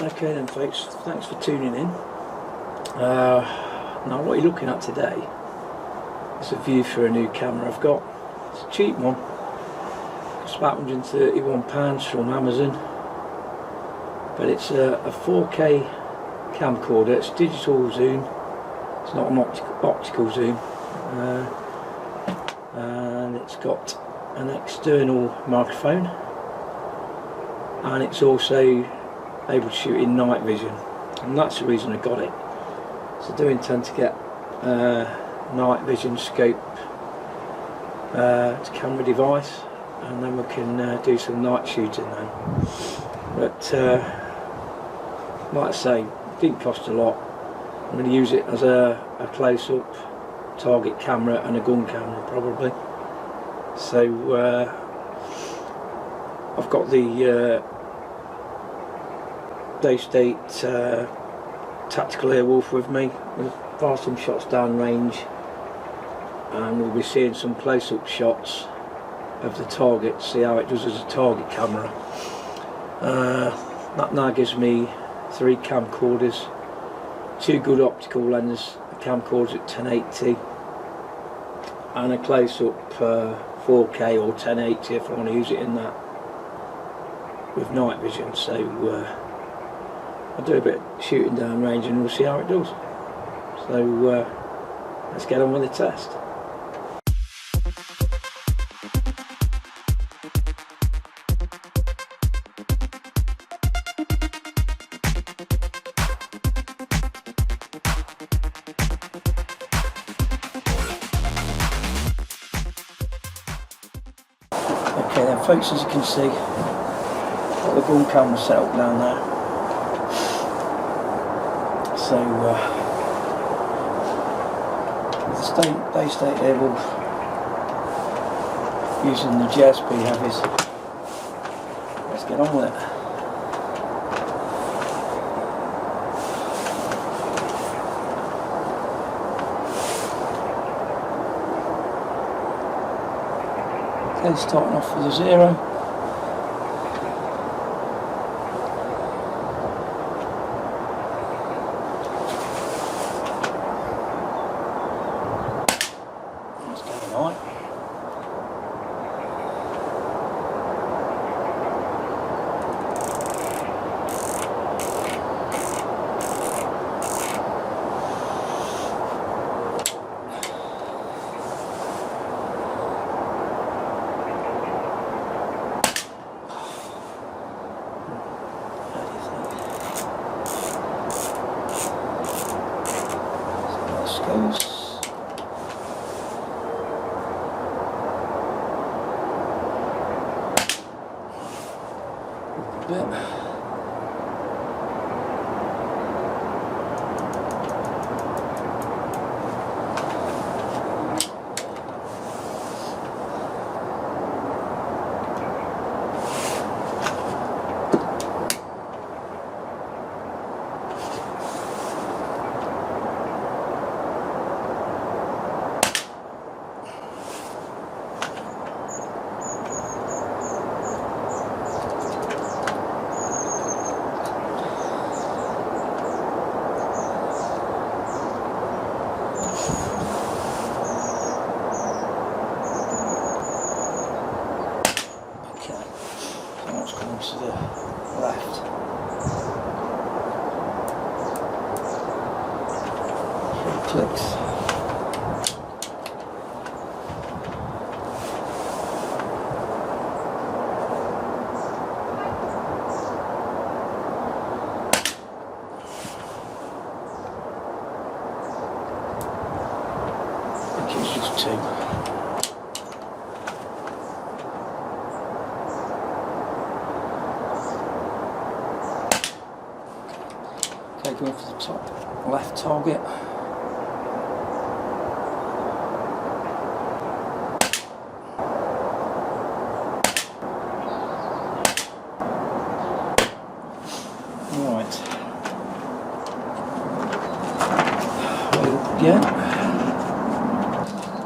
Okay then folks, thanks for tuning in. Now what you're looking at today is a view for a new camera I've got. It's a cheap one, it's about £131 from Amazon, but it's a 4K camcorder. It's digital zoom, it's not an optical zoom, and it's got an external microphone, and it's also able to shoot in night vision, and that's the reason I got it. So I do intend to get night vision scope to camera device, and then we can do some night shooting then. But like I say, it didn't cost a lot. I'm going to use it as a close-up target camera and a gun camera probably. So I've got the Daystate tactical airwolf with me. We'll fire some shots down range, and we'll be seeing some close-up shots of the target, see how it does as a target camera. That now gives me 3 camcorders, 2 good optical lenses, the camcorders at 1080, and a close-up 4K or 1080 if I want to use it in that with night vision. So I'll do a bit of shooting down range and we'll see how it does. So let's get on with the test. Okay then folks, as you can see, got the gun camera set up down there. So with the Daystate airwolf using the JSP heavies, let's get on with it. Okay, starting off with a 0. That's going right. Bit. To the left. Clicks. I think it's just 2. Going for the top left target. Right. Again.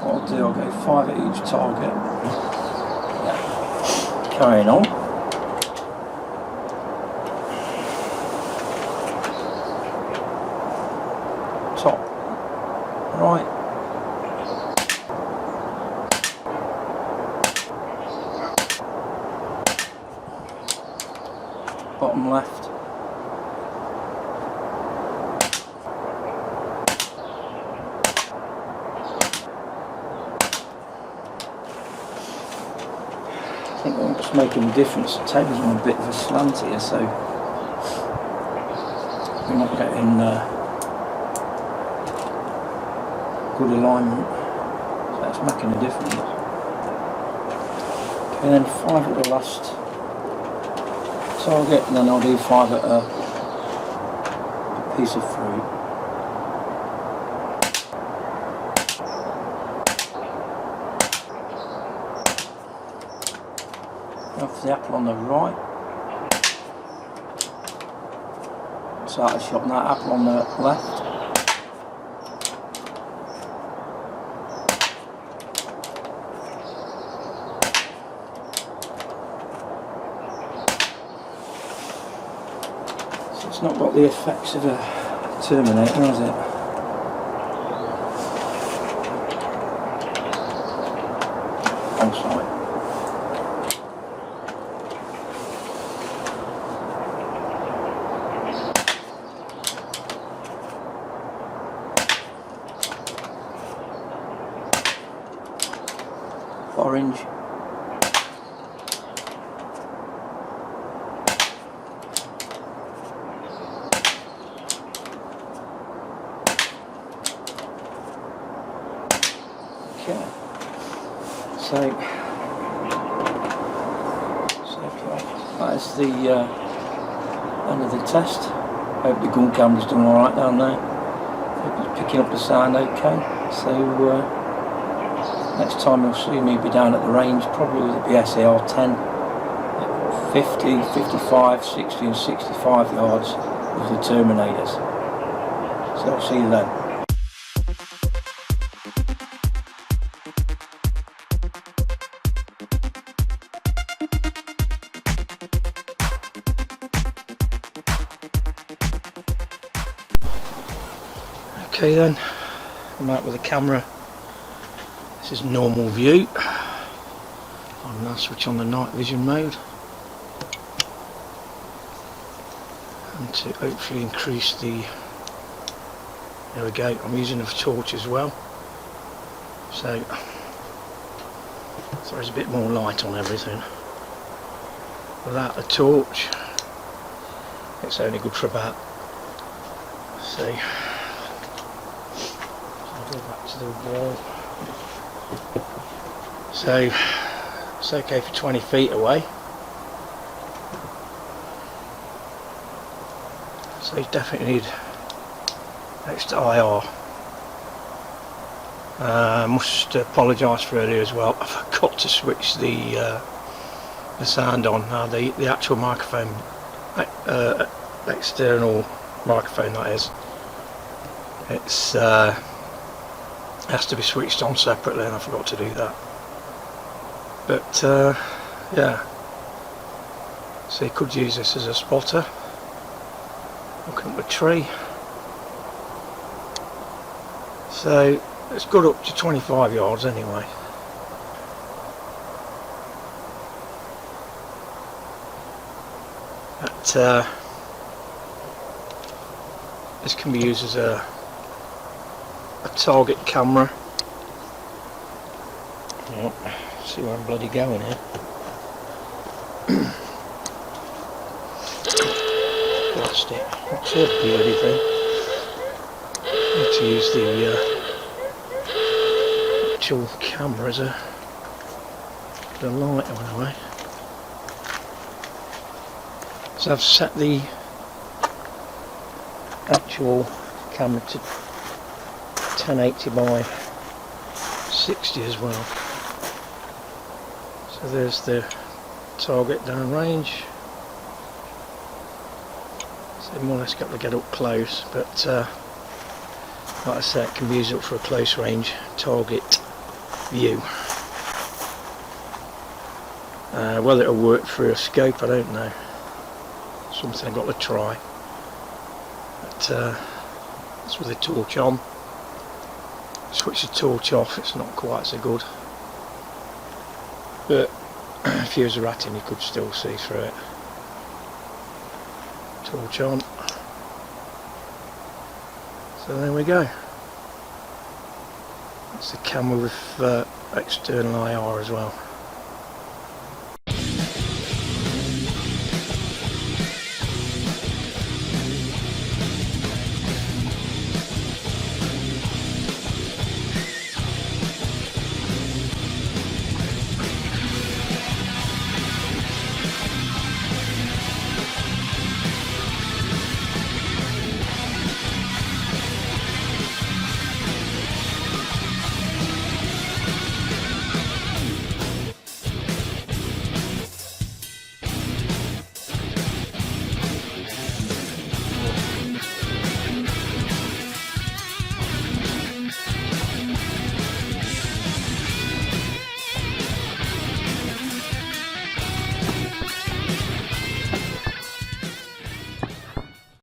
What I'll do, I'll go 5 at each target. Yeah. Carrying on. bottom left. I think what's making a difference, the table's on a bit of a slant here, so we're not getting good alignment, so that's making a difference. Okay, then 5 at the last target, and then I'll do 5 at a piece of fruit. Now for the apple on the right. Start a shot on that apple on the left. So it's not got the effects of a Terminator, has it? On site. Orange. Okay. So that is the end of the test. Hope the gun camera's done alright down there. Hope it's picking up the sound okay. So next time you'll see me be down at the range, probably with the BSAR 10 at 50, 55, 60 and 65 yards with the Terminators. So I'll see you then. Okay then, I'm out with the camera. This is normal view. I'll now switch on the night vision mode and to hopefully increase the, there we go, I'm using a torch as well, so there's a bit more light on everything. Without a torch it's only good for about, see, I'll go back to the wall. So it's okay for 20 feet away. So you definitely need extra IR. I must apologise for earlier as well. I forgot to switch the sound on. The actual microphone, external microphone that is, it's has to be switched on separately, and I forgot to do that. But yeah, so you could use this as a spotter. Looking up a tree. So it's good up to 25 yards anyway. But this can be used as a target camera. Yep. See where I'm bloody going here. Plastic. What's a beardy thing? Need to use the actual camera as a light anyway. So I've set the actual camera to 1080 by 60 as well. So there's the target down range. So more or less got to get up close, but like I said, it can be used up for a close range target view. Whether it'll work through a scope, I don't know. Something I've got to try. But that's with the torch on. Switch the torch off, it's not quite so good. But if you was a rat in, you could still see through it. torch on. So there we go. It's a camera with external IR as well.